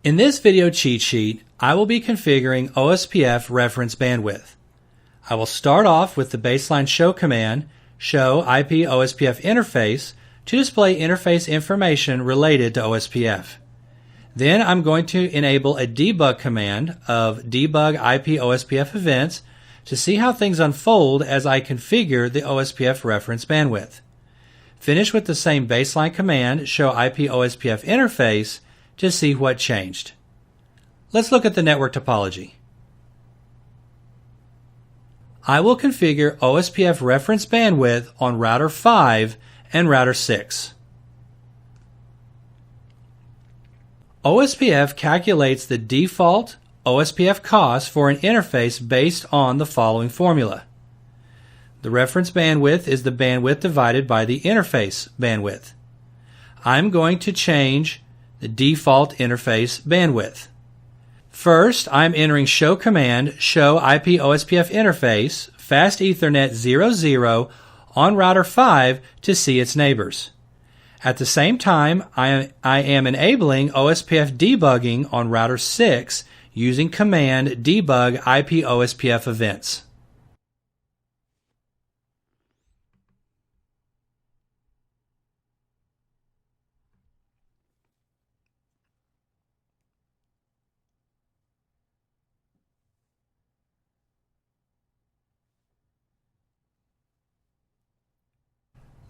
In this video cheat sheet, I will be configuring OSPF reference bandwidth. I will start off with the baseline show command, show IP OSPF interface, to display interface information related to OSPF. Then I'm going to enable a debug command of debug IP OSPF events to see how things unfold as I configure the OSPF reference bandwidth. Finish with the same baseline command, show IP OSPF interface, to see what changed. Let's look at the network topology. I will configure OSPF reference bandwidth on router 5 and router 6. OSPF calculates the default OSPF cost for an interface based on the following formula. The reference bandwidth is the bandwidth divided by the interface bandwidth. I'm going to change the default interface bandwidth. First, I'm entering show command, show IP OSPF interface, fast Ethernet 00 on router 5 to see its neighbors. At the same time, I am enabling OSPF debugging on router 6 using command debug IP OSPF events.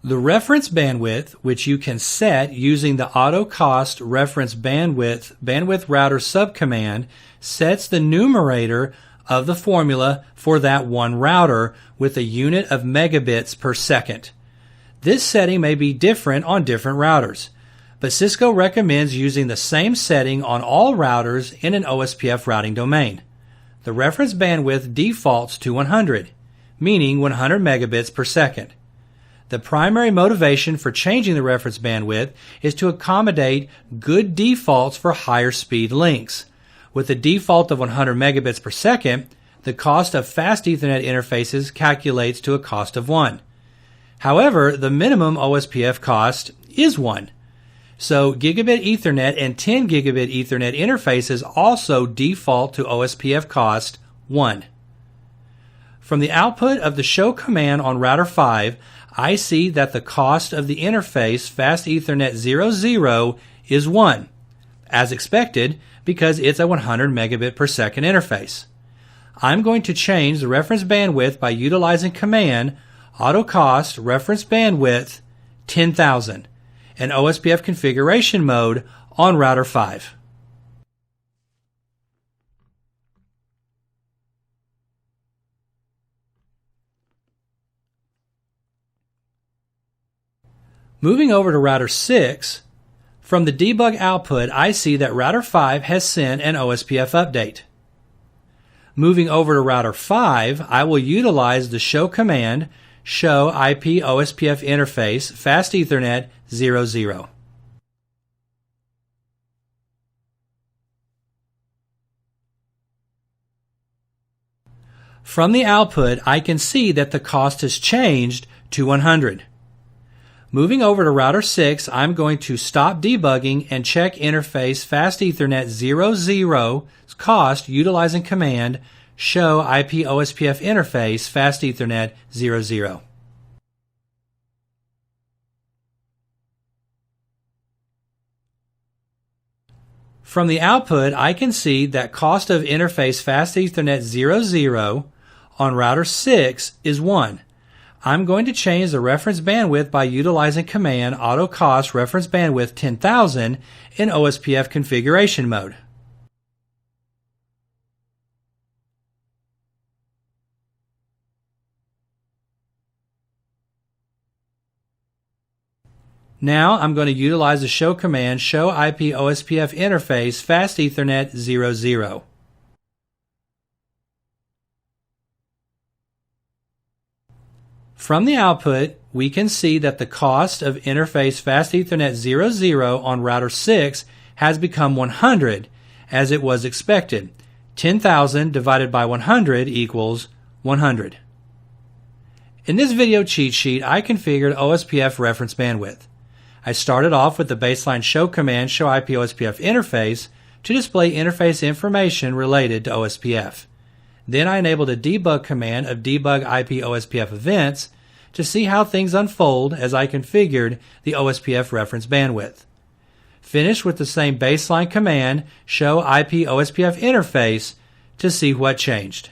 The reference bandwidth, which you can set using the AutoCost reference bandwidth router subcommand, sets the numerator of the formula for that one router with a unit of megabits per second. This setting may be different on different routers, but Cisco recommends using the same setting on all routers in an OSPF routing domain. The reference bandwidth defaults to 100, meaning 100 megabits per second. The primary motivation for changing the reference bandwidth is to accommodate good defaults for higher speed links. With a default of 100 megabits per second, the cost of fast Ethernet interfaces calculates to a cost of 1. However, the minimum OSPF cost is 1. So gigabit Ethernet and 10 gigabit Ethernet interfaces also default to OSPF cost 1. From the output of the show command on router 5, I see that the cost of the interface fast Ethernet 00 is 1, as expected because it's a 100 megabit per second interface. I'm going to change the reference bandwidth by utilizing command AutoCost reference bandwidth 10,000 in OSPF configuration mode on router 5. Moving over to router 6, from the debug output, I see that router 5 has sent an OSPF update. Moving over to router 5, I will utilize the show command, show IP OSPF interface, fast Ethernet 00. From the output, I can see that the cost has changed to 100. Moving over to router 6, I'm going to stop debugging and check interface fast Ethernet 00's cost utilizing command show IP OSPF interface fast Ethernet 00. From the output, I can see that cost of interface fast Ethernet 00 on router 6 is 1. I'm going to change the reference bandwidth by utilizing command AutoCost reference bandwidth 10,000 in OSPF configuration mode. Now I'm going to utilize the show command show IP OSPF interface fast Ethernet 00. From the output, we can see that the cost of interface fast Ethernet 00 on router 6 has become 100, as it was expected. 10,000 divided by 100 equals 100. In this video cheat sheet, I configured OSPF reference bandwidth. I started off with the baseline show command show IP OSPF interface to display interface information related to OSPF. Then I enabled a debug command of debug IP OSPF events to see how things unfold as I configured the OSPF reference bandwidth. Finish with the same baseline command, show IP OSPF interface, to see what changed.